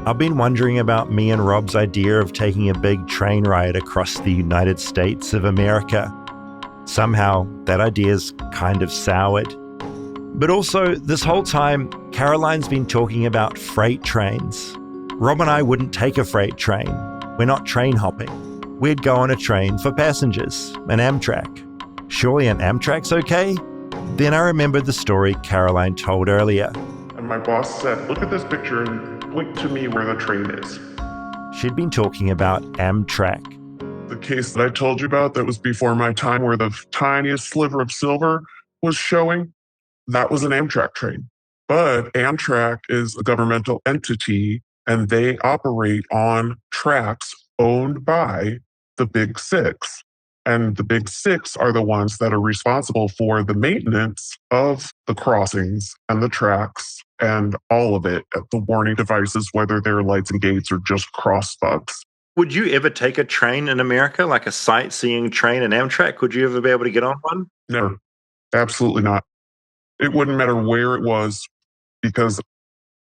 I've been wondering about me and Rob's idea of taking a big train ride across the United States of America. Somehow, that idea's kind of soured. But also, this whole time, Caroline's been talking about freight trains. Rob and I wouldn't take a freight train. We're not train hopping. We'd go on a train for passengers, an Amtrak. Surely an Amtrak's okay? Then I remembered the story Caroline told earlier. And my boss said, look at this picture and point to me where the train is. She'd been talking about Amtrak. The case that I told you about that was before my time where the tiniest sliver of silver was showing, that was an Amtrak train. But Amtrak is a governmental entity and they operate on tracks owned by the Big Six. And the Big Six are the ones that are responsible for the maintenance of the crossings and the tracks and all of it, the warning devices, whether they're lights and gates or just crossbugs. Would you ever take a train in America, like a sightseeing train in Amtrak? Would you ever be able to get on one? Never. Absolutely not. It wouldn't matter where it was, because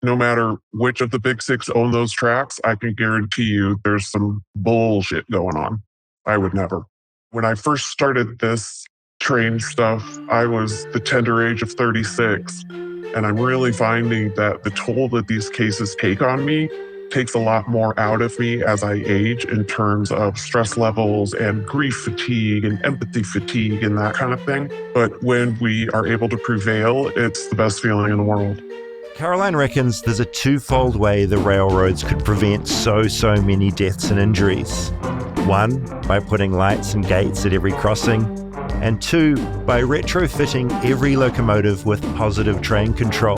no matter which of the Big Six own those tracks, I can guarantee you there's some bullshit going on. I would never. When I first started this train stuff, I was the tender age of 36. And I'm really finding that the toll that these cases take on me takes a lot more out of me as I age in terms of stress levels and grief fatigue and empathy fatigue and that kind of thing. But when we are able to prevail, it's the best feeling in the world. Caroline reckons there's a twofold way the railroads could prevent so many deaths and injuries. One, by putting lights and gates at every crossing, and two, by retrofitting every locomotive with positive train control.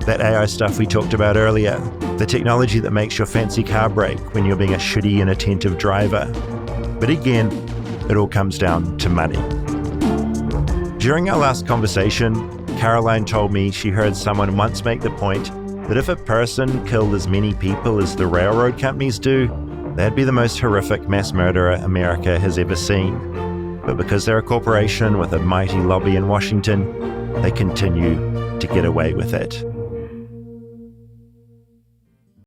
That AI stuff we talked about earlier, the technology that makes your fancy car brake when you're being a shitty, inattentive driver. But again, it all comes down to money. During our last conversation, Caroline told me she heard someone once make the point that if a person killed as many people as the railroad companies do, they'd be the most horrific mass murderer America has ever seen. But because they're a corporation with a mighty lobby in Washington, they continue to get away with it.